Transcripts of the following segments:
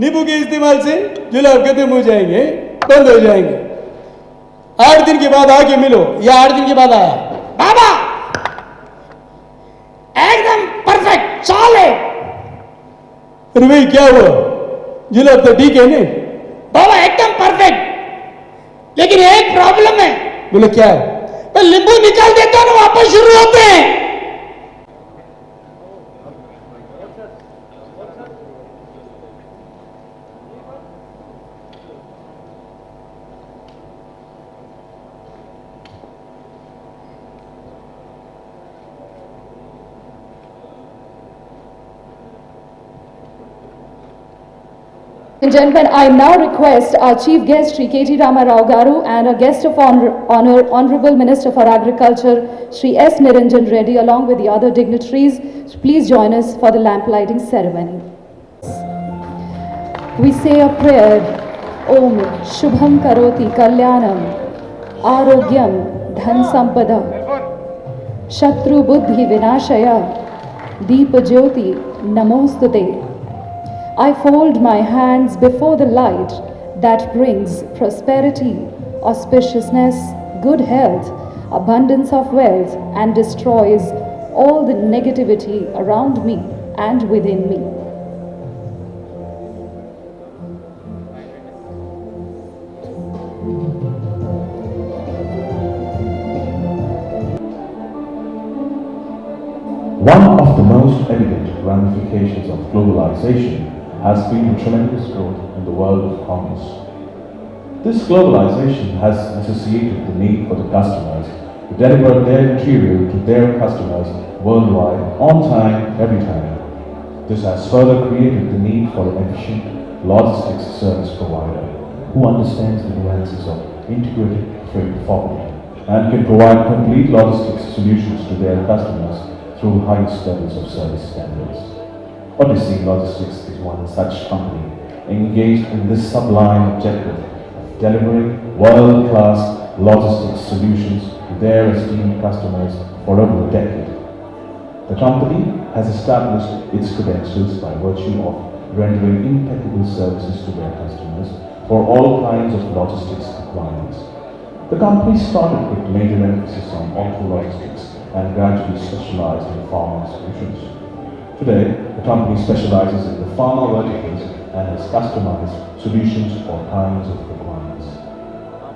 नींबू के इस्तेमाल से जुलाब खत्म हो जाएंगे, बंद हो जाएंगे। 8 दिन के बाद आके मिलो, या 8 दिन के बाद आया, बाबा एकदम परफेक्ट सॉलिड। अरे भाई क्या हुआ, जुलाब तो ठीक है ना? बाबा एकदम परफेक्ट, लेकिन एक प्रॉब्लम है। बोले क्या है? तो नींबू निकाल देता ना वापस शुरू होते हैं। Gentlemen, I now request our chief guest, Sri KT Rao Garu, and a guest of honor, Honorable Minister for Agriculture, Sri S. Niranjan Reddy, along with the other dignitaries, please join us for the lamp lighting ceremony. We say a prayer, Om Shubham Karoti Kalyanam, Arogyam Dhan Sampada, Shatru Buddhi Vinashaya, Deepa Jyoti Namostute. I fold my hands before the light that brings prosperity, auspiciousness, good health, abundance of wealth, and destroys all the negativity around me and within me. One of the most evident ramifications of globalization has been the tremendous growth in the world of commerce. This globalization has necessitated the need for the customers to deliver their material to their customers worldwide, on time, every time. This has further created the need for an efficient logistics service provider who understands the nuances of integrated freight forwarding and can provide complete logistics solutions to their customers through highest levels of service standards. Odyssey Logistics is one such company engaged in this sublime objective of delivering world-class logistics solutions to their esteemed customers for over a decade. The company has established its credentials by virtue of rendering impeccable services to their customers for all kinds of logistics requirements. The company started with major emphasis on auto logistics and gradually specialized in pharma solutions. Today, the company specializes in the pharma verticals and has customized solutions for kinds of requirements.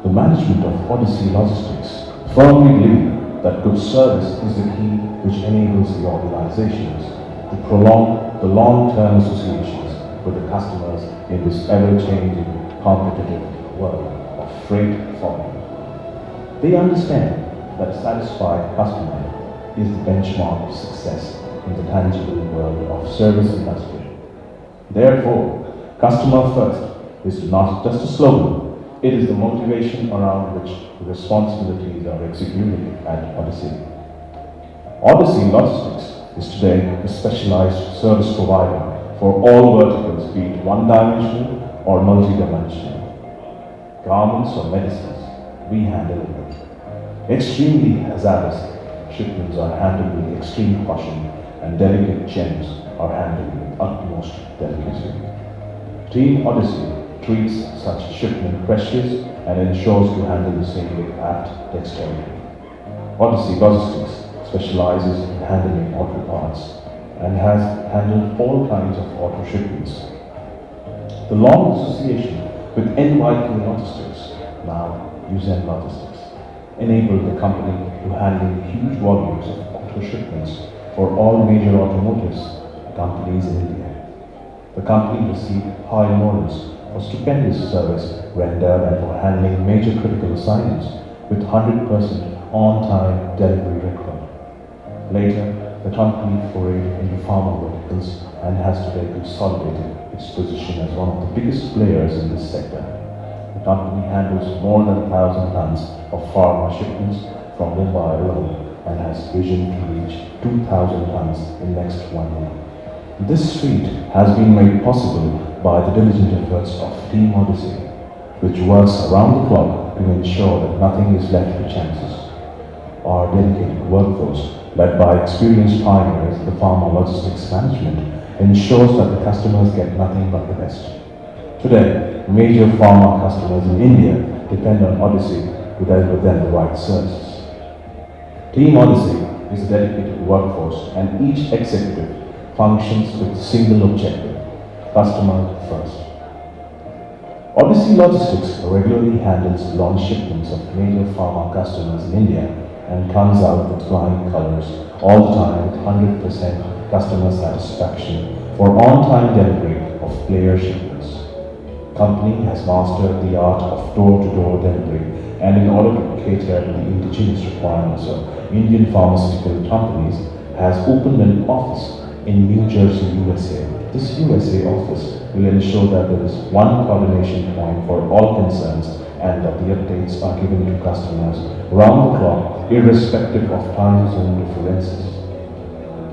The management of Odyssey Logistics firmly believe that good service is the key which enables the organizations to prolong the long-term associations with the customers in this ever-changing, competitive world of freight forwarding. They understand that a satisfied customer is the benchmark of success in the tangible world of service industry. Therefore, customer first is not just a slogan, it is the motivation around which the responsibilities are executed at Odyssey. Odyssey Logistics is today a specialized service provider for all verticals, be it one-dimensional or multi-dimensional. Garments or medicines, we handle it. Extremely hazardous shipments are handled with extreme caution, and delicate gems are handled with utmost delicacy. Team Odyssey treats such shipment precious and ensures to handle the same with apt dexterity. Odyssey Logistics specializes in handling auto parts and has handled all kinds of auto shipments. The long association with NYK Logistics, now Uzen Logistics, enabled the company to handle huge volumes of auto shipments for all major automotive companies in India. The company received high honors for stupendous service rendered and for handling major critical assignments with 100% on-time delivery record. Later, the company forayed into pharma verticals and has today consolidated its position as one of the biggest players in this sector. The company handles more than 1,000 tons of pharma shipments from Mumbai alone and has vision to reach 2,000 tons in next 1 year. This feat has been made possible by the diligent efforts of Team Odyssey, which works around the clock to ensure that nothing is left to chances. Our dedicated workforce, led by experienced pioneers in the pharma logistics management, ensures that the customers get nothing but the best. Today, major pharma customers in India depend on Odyssey to deliver them the right services. Team Odyssey is a dedicated workforce and each executive functions with a single objective: customer first. Odyssey Logistics regularly handles launch shipments of major pharma customers in India and comes out with flying colors all the time with 100% customer satisfaction for on-time delivery of player shipments. Company has mastered the art of door-to-door delivery, and in order to cater to the indigenous requirements of Indian pharmaceutical companies, has opened an office in New Jersey, USA. This USA office will ensure that there is one coordination point for all concerns and that the updates are given to customers round the clock, irrespective of time zone differences.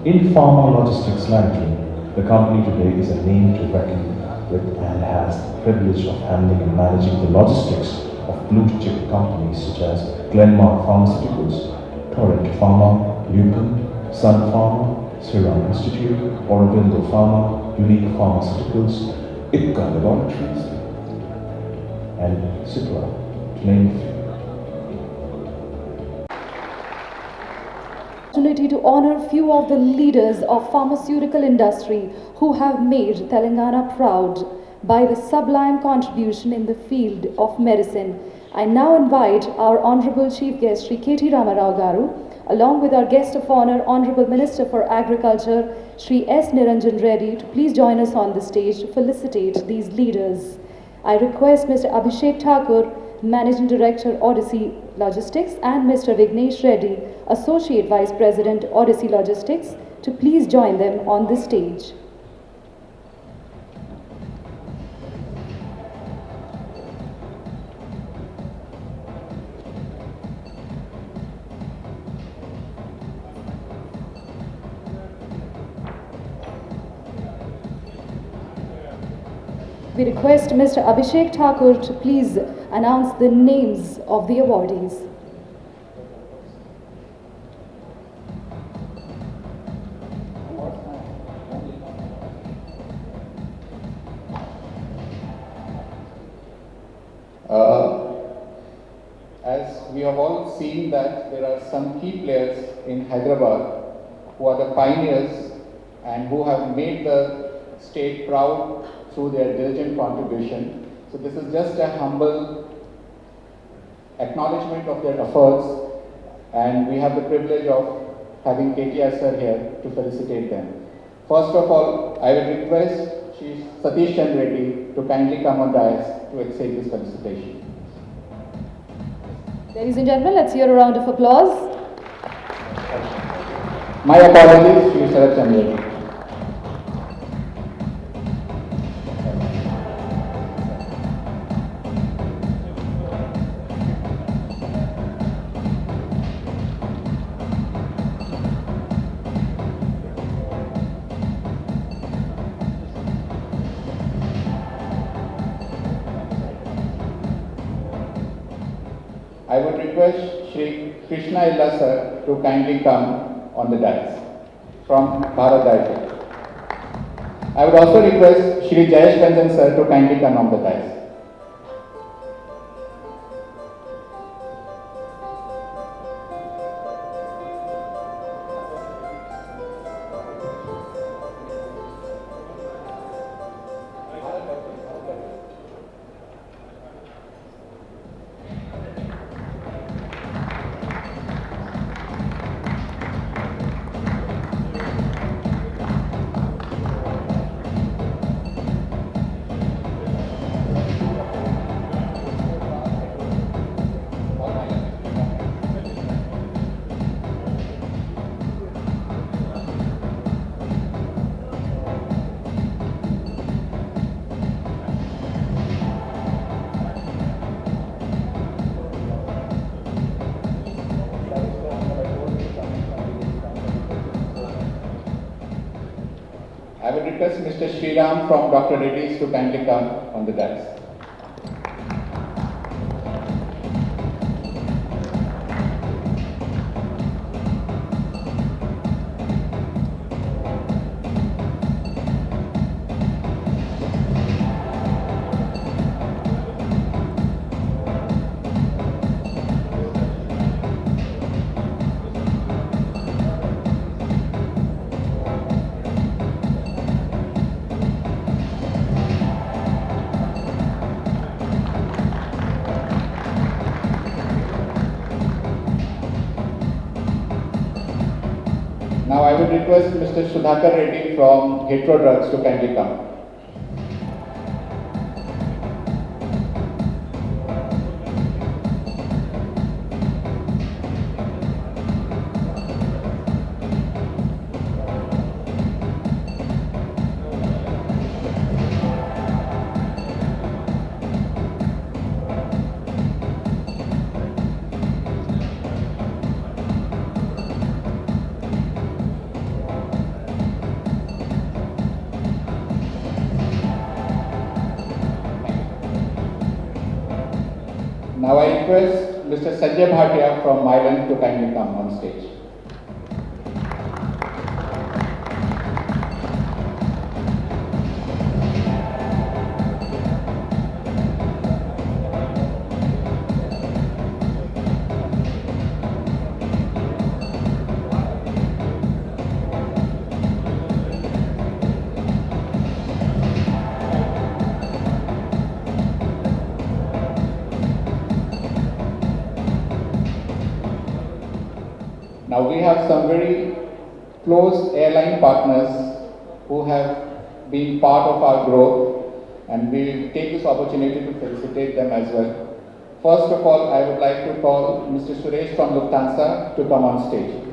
In pharma logistics management, the company today is a name to reckon with and has the privilege of handling and managing the logistics of blue-chip companies such as Glenmark Pharmaceuticals, Torrent Pharma, Lupin, Sun Pharma, Serum Institute, Aurobindo Pharma, Unique Pharmaceuticals, Ipca Laboratories, and Cipla, to name a few. Opportunity to honor few of the leaders of pharmaceutical industry who have made Telangana proud by the sublime contribution in the field of medicine. I now invite our Honorable Chief Guest, Shri KT Ramarao Garu, along with our guest of honor, Honorable Minister for Agriculture, Shri S. Niranjan Reddy, to please join us on the stage to felicitate these leaders. I request Mr. Abhishek Thakur, Managing Director, Odyssey Logistics, and Mr. Vignesh Reddy, Associate Vice President, Odyssey Logistics, to please join them on the stage. We request Mr. Abhishek Thakur to please announce the names of the awardees. As we have all seen that there are some key players in Hyderabad who are the pioneers and who have made the state proud through their diligent contribution. So this is just a humble acknowledgement of their efforts, and we have the privilege of having KTR sir here to felicitate them. First of all, I will request Shri Satish Chandra Reddy to kindly come on dais to accept this felicitation. Ladies and gentlemen, let's hear a round of applause. My apologies, Shri Sharat Chandra Reddy. I would request Shri Krishna Illa sir to kindly come on the dais from Bharat Dairy. I would also request Shri Jayesh Ranjan sir to kindly come on the dais. I would request Mr. Sriram from Dr. Reddy's to kindly come on the dais. Now I would request Mr. Sudhakar Reddy from Hetero Drugs to kindly come. Now I request Mr. Sanjay Bhatia from Mylan to kindly come on stage. Now we have some very close airline partners who have been part of our growth, and we will take this opportunity to felicitate them as well. First of all, I would like to call Mr. Suresh from Lufthansa to come on stage.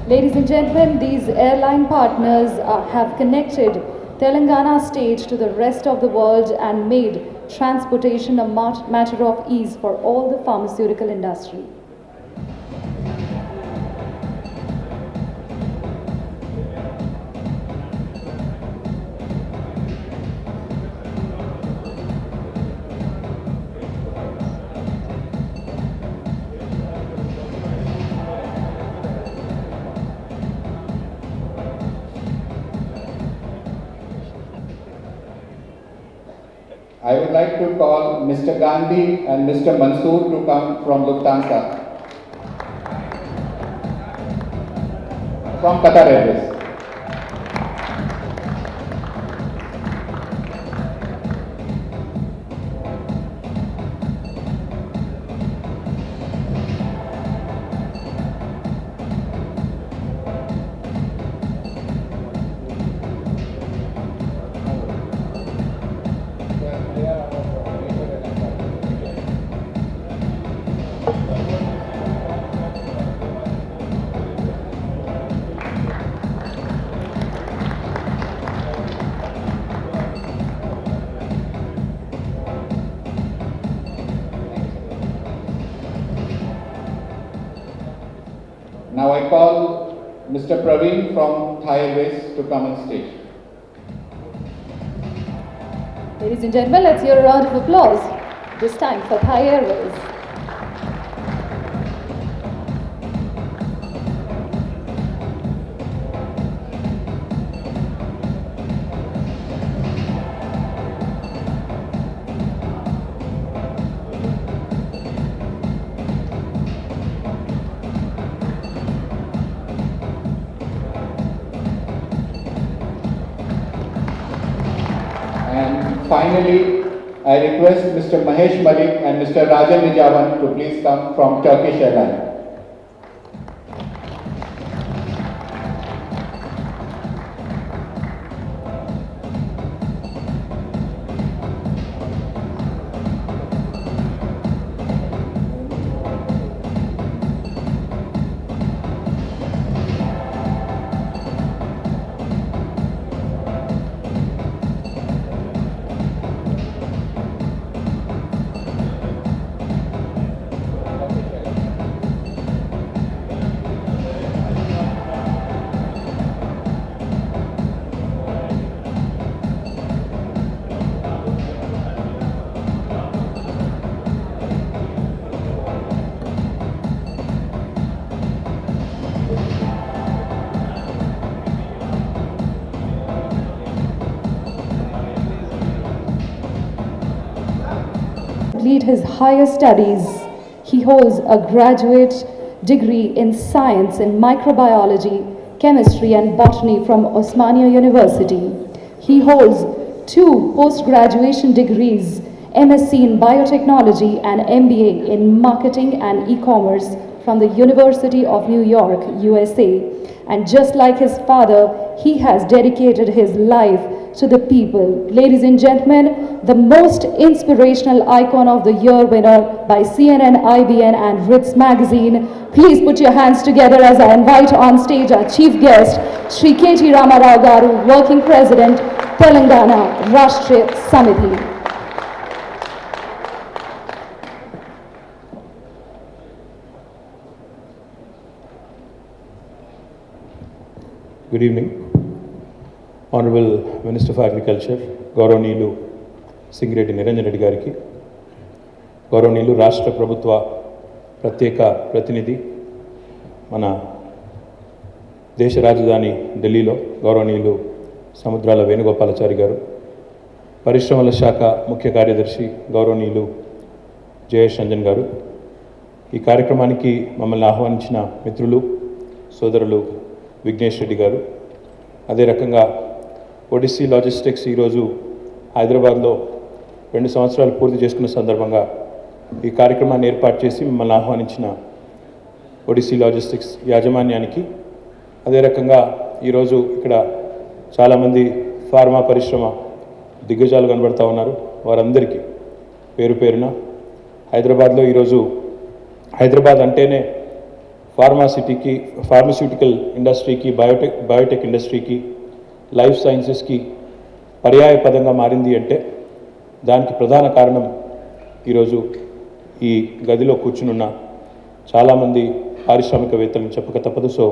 Ladies and gentlemen, these airline partners have connected Telangana state to the rest of the world and made transportation a matter of ease for all the pharmaceutical industry. I would like to call Mr. Gandhi and Mr. Mansoor to come from Lufthansa, from Qatar Airways. Now I call Mr. Praveen from Thai Airways to come on stage. Ladies and gentlemen, let's hear a round of applause, this time for Thai Airways. And finally, I request Mr. Mahesh Malik and Mr. Rajan Nijavan to please come from Turkish Airlines. Complete his higher studies, he holds a graduate degree in science and microbiology Chemistry and Botany from Osmania University. He holds 2 post-graduation degrees, MSc in Biotechnology and MBA in Marketing and E-commerce from the University of New York, USA. And just like his father, he has dedicated his life to the people. Ladies and gentlemen, the most inspirational icon of the year winner by CNN, IBN and Ritz magazine. Please put your hands together as I invite on stage our chief guest, Shri KT Ramarao Garu, Working President, Telangana Rashtriya Samiti. Good evening. Honorable Minister for Agriculture, గౌరవనీయులు సింగిరెడ్డి నిరంజన్ రెడ్డి గారికి, గౌరవనీయులు రాష్ట్ర ప్రభుత్వ ప్రత్యేక ప్రతినిధి మన దేశ రాజధాని ఢిల్లీలో గౌరవనీయులు సముద్రాల వేణుగోపాలాచారి గారు, పరిశ్రమల శాఖ ముఖ్య కార్యదర్శి గౌరవనీయులు జయేష్ రంజన్ గారు, ఈ కార్యక్రమానికి మమ్మల్ని ఆహ్వానించిన మిత్రులు సోదరులు విఘ్నేష్ రెడ్డి గారు, అదే రకంగా ఒడిస్సీ లాజిస్టిక్స్ ఈరోజు హైదరాబాద్లో 2 సంవత్సరాలు పూర్తి చేసుకున్న సందర్భంగా ఈ కార్యక్రమాన్ని ఏర్పాటు చేసి మిమ్మల్ని ఆహ్వానించిన ఒడిస్సీ లాజిస్టిక్స్ యాజమాన్యానికి, అదే రకంగా ఈరోజు ఇక్కడ చాలామంది ఫార్మా పరిశ్రమ దిగ్గజాలు కనబడుతూ ఉన్నారు, వారందరికీ పేరు పేరున హైదరాబాద్లో ఈరోజు హైదరాబాద్ అంటేనే ఫార్మస్యూటికల్ ఇండస్ట్రీకి, బయోటెక్ ఇండస్ట్రీకి, లైఫ్ సైన్సెస్కి పర్యాయ పదంగా మారింది అంటే దానికి ప్రధాన కారణం ఈరోజు ఈ గదిలో కూర్చునున్న చాలామంది పారిశ్రామికవేత్తలను చెప్పక తప్పదు. So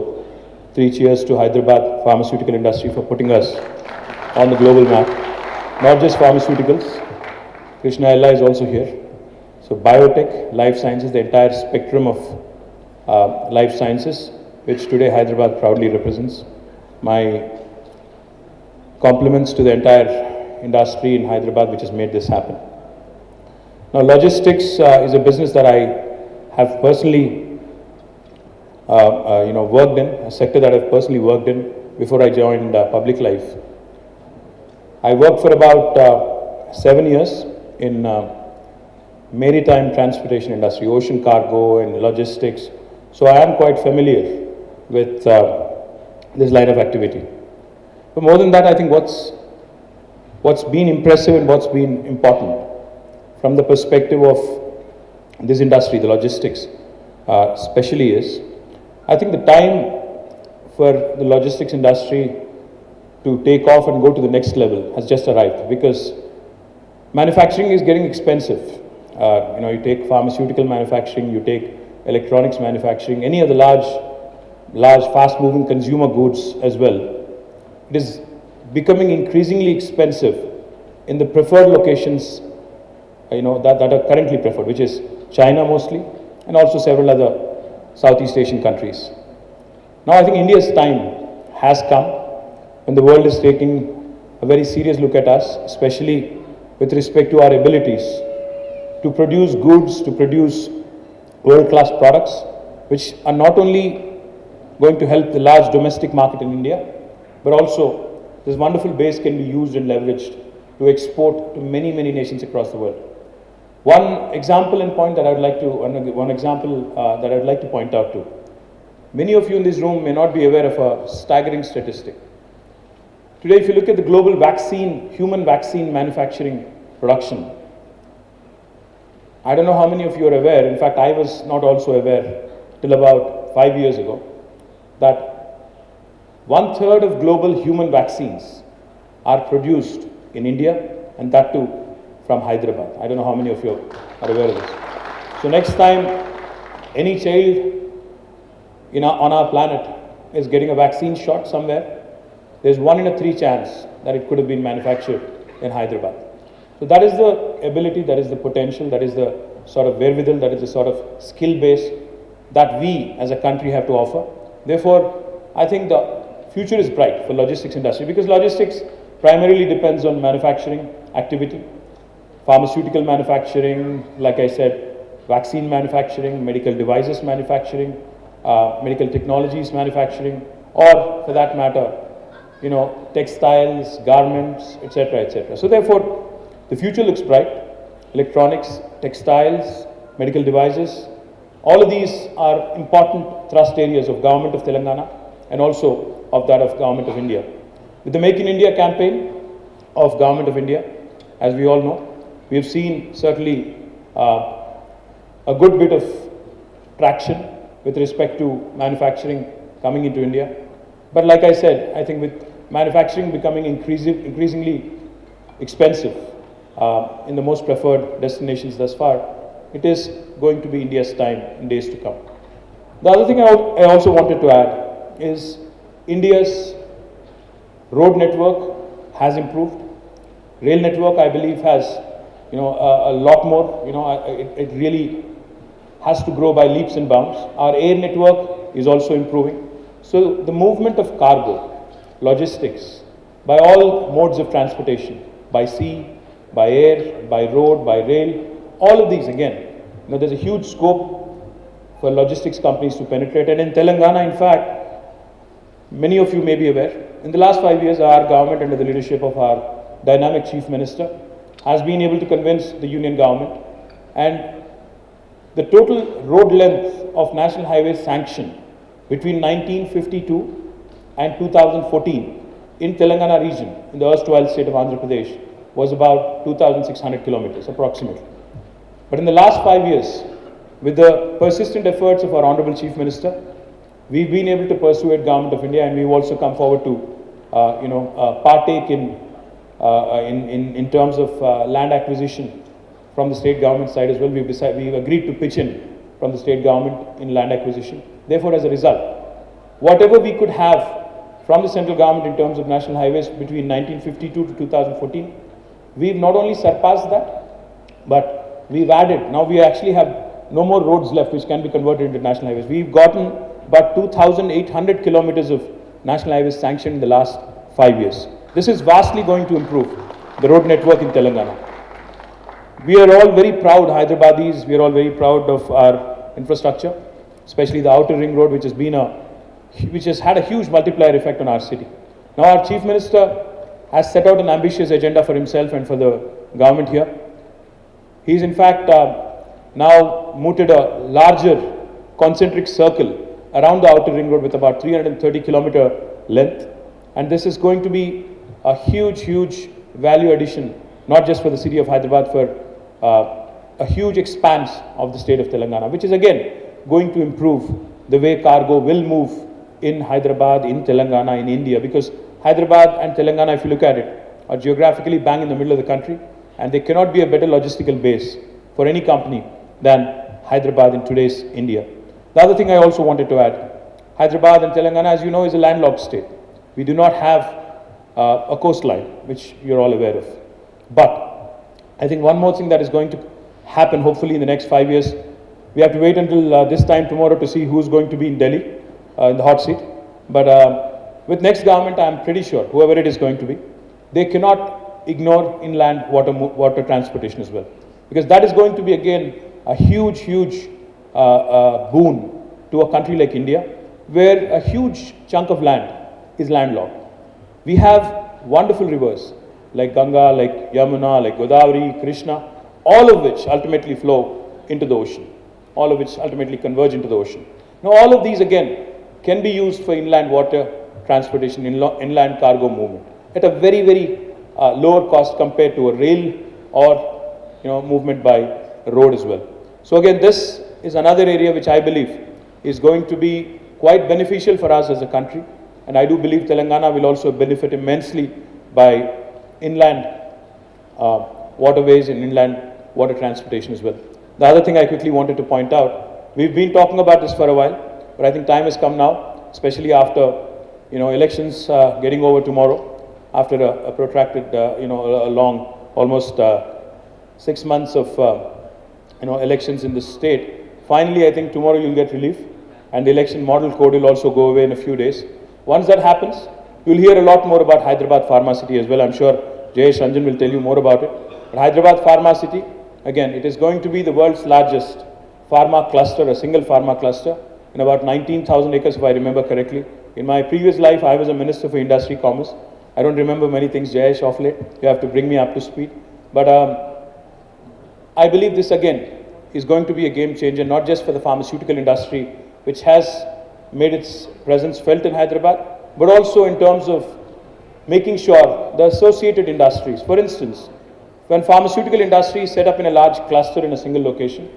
3 cheers to Hyderabad pharmaceutical industry for putting us on the global map. Not just pharmaceuticals, Krishna Ella is also here. So biotech, life sciences, the entire spectrum of life sciences, which today Hyderabad proudly represents. My compliments to the entire industry in Hyderabad which has made this happen. Now, logistics is a business that I have personally worked in, a sector that I've personally worked in before I joined public life. I worked for about 7 years in maritime transportation industry, ocean cargo and logistics. So I am quite familiar with this line of activity. But more than that, I think what's been impressive and what's been important from the perspective of this industry, the logistics especially, is I think the time for the logistics industry to take off and go to the next level has just arrived, because manufacturing is getting expensive. You take pharmaceutical manufacturing, you take electronics manufacturing, any of the large fast-moving consumer goods as well. It is becoming increasingly expensive in the preferred locations, that are currently preferred, which is China mostly, and also several other Southeast Asian countries. Now I think India's time has come when the world is taking a very serious look at us, especially with respect to our abilities to produce goods, to produce world-class products, which are not only going to help the large domestic market in India, but also this wonderful base can be used and leveraged to export to many, many nations across the world. One example that I would like to point out to. Many of you in this room may not be aware of a staggering statistic. Today, if you look at the global human vaccine manufacturing production, I don't know how many of you are aware, in fact I was not also aware till about 5 years ago, that 1/3 of global human vaccines are produced in India, and that too from Hyderabad. I don't know how many of you are aware of this. So next time any child on our planet is getting a vaccine shot somewhere, there's 1 in 3 chance that it could have been manufactured in Hyderabad. So that is the ability, that is the potential, that is the sort of wherewithal, that is the sort of skill base that we as a country have to offer. Therefore, I think the future is bright for logistics industry, because logistics primarily depends on manufacturing activity, pharmaceutical manufacturing, like I said, vaccine manufacturing, medical devices manufacturing, medical technologies manufacturing, or for that matter, textiles, garments, etc., etc. So therefore, the future looks bright. Electronics, textiles, medical devices, all of these are important thrust areas of Government of Telangana and also of that of Government of India. With the Make in India campaign of Government of India, as we all know, we have seen certainly a good bit of traction with respect to manufacturing coming into India. But like I said, I think with manufacturing becoming increasingly expensive in the most preferred destinations thus far, it is going to be India's time in days to come. The other thing I also wanted to add is India's road network has improved. Rail network, I believe, has a lot more. It really has to grow by leaps and bounds. Our air network is also improving. So the movement of cargo, logistics, by all modes of transportation, by sea, by air, by road, by rail, all of these again, there's a huge scope for logistics companies to penetrate. And in Telangana, in fact, many of you may be aware, in the last 5 years, our government under the leadership of our dynamic Chief Minister has been able to convince the Union government, and the total road length of national highways sanctioned between 1952 and 2014 in Telangana region, in the erstwhile state of Andhra Pradesh, was about 2,600 kilometers approximately. But in the last 5 years, with the persistent efforts of our Honorable Chief Minister, we've been able to persuade Government of India, and we've also come forward to partake in terms of land acquisition from the state government side as well. We've agreed to pitch in from the state government in land acquisition. Therefore, as a result, whatever we could have from the central government in terms of national highways between 1952 to 2014, we've not only surpassed that, but we've added. Now we actually have no more roads left which can be converted into national highways. We've gotten about 2,800 kilometers of national highways sanctioned in the last 5 years. This is vastly going to improve the road network in Telangana. We are all very proud, Hyderabadis, we are all very proud of our infrastructure, especially the outer ring road, which has had a huge multiplier effect on our city. Now our Chief Minister has set out an ambitious agenda for himself and for the government here. He's in fact now mooted a larger concentric circle around the outer ring road with about 330 kilometer length, and this is going to be a huge value addition, not just for the city of Hyderabad, for a huge expanse of the state of Telangana, which is again going to improve the way cargo will move in Hyderabad, in Telangana, in India, because Hyderabad and Telangana, if you look at it, are geographically bang in the middle of the country, and there cannot be a better logistical base for any company than Hyderabad in today's India. The other thing I also wanted to add, Hyderabad and Telangana, as you know, is a landlocked state. We do not have a coastline, which you're all aware of. But I think one more thing that is going to happen, hopefully in the next 5 years, we have to wait until this time tomorrow to see who's going to be in Delhi, in the hot seat. But with next government, I'm pretty sure, whoever it is going to be, they cannot ignore inland water transportation as well. Because that is going to be again a huge boon to a country like India, where a huge chunk of land is landlocked. We have wonderful rivers like Ganga, like Yamuna, like Godavari, Krishna, all of which ultimately flow into the ocean, all of which ultimately converge into the ocean. Now all of these again can be used for inland water transportation, inland cargo movement at a very lower cost compared to a rail or movement by road as well. So again, this is another area which I believe is going to be quite beneficial for us as a country, and I do believe Telangana will also benefit immensely by inland waterways and inland water transportation as well. The other thing I quickly wanted to point out, we've been talking about this for a while, but I think time has come now, especially after elections getting over tomorrow, after a protracted, a long, almost 6 months of elections in the state. Finally, I think tomorrow you'll get relief, and the election model code will also go away in a few days. Once that happens, you'll hear a lot more about Hyderabad Pharma City as well. I'm sure Jayesh Ranjan will tell you more about it. But Hyderabad Pharma City, again, it is going to be the world's largest pharma cluster, a single pharma cluster, in about 19,000 acres, if I remember correctly, In my previous life, I was a Minister for Industry Commerce. I don't remember many things, Jayesh, of late. You have to bring me up to speed. But I believe this again is going to be a game changer, not just for the pharmaceutical industry, which has made its presence felt in Hyderabad, but also in terms of making sure the associated industries, for instance, when pharmaceutical industry is set up in a large cluster in a single location,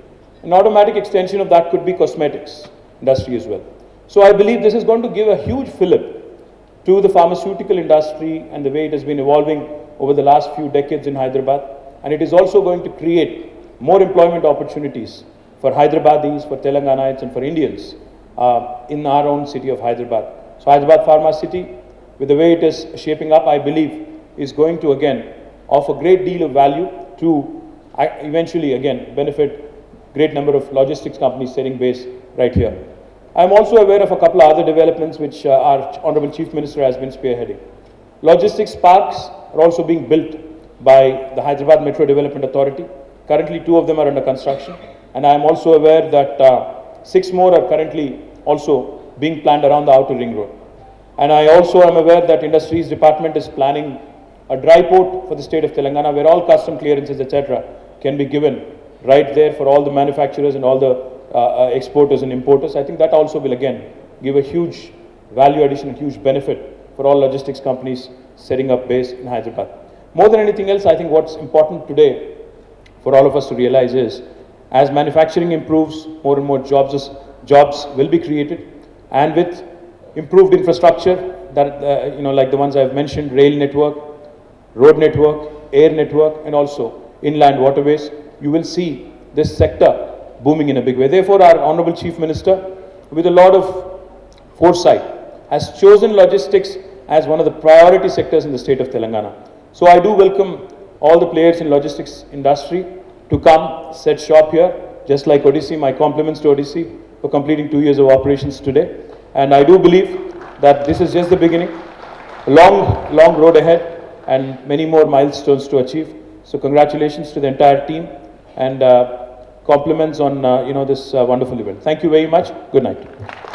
an automatic extension of that could be cosmetics industry as well. So I believe this is going to give a huge fillip to the pharmaceutical industry and the way it has been evolving over the last few decades in Hyderabad. And it is also going to create more employment opportunities for Hyderabadis, for Telanganites and for Indians in our own city of Hyderabad. So Hyderabad Pharma City, with the way it is shaping up, I believe is going to again offer a great deal of value to eventually again benefit great number of logistics companies setting base right here. I am also aware of a couple of other developments which our Honorable Chief Minister has been spearheading. Logistics parks are also being built by the Hyderabad Metro Development Authority. Currently 2 of them are under construction, and I am also aware that 6 more are currently also being planned around the outer ring road. And I also am aware that Industries Department is planning a dry port for the state of Telangana where all custom clearances, etc. can be given right there for all the manufacturers and all the exporters and importers. I think that also will again give a huge value addition, a huge benefit for all logistics companies setting up base in Hyderabad. More than anything else, I think what's important today for all of us to realize is, as manufacturing improves, more and more jobs will be created, and with improved infrastructure that like the ones I've mentioned, rail network, road network, air network, and also inland waterways, you will see this sector booming in a big way. Therefore, our Honorable Chief Minister, with a lot of foresight, has chosen logistics as one of the priority sectors in the state of Telangana. So I do welcome all the players in logistics industry to come set shop here, just like Odyssey. My compliments to Odyssey for completing 2 years of operations today. And I do believe that this is just the beginning, a long road ahead and many more milestones to achieve. So congratulations to the entire team and compliments on this wonderful event. Thank you very much. Good night.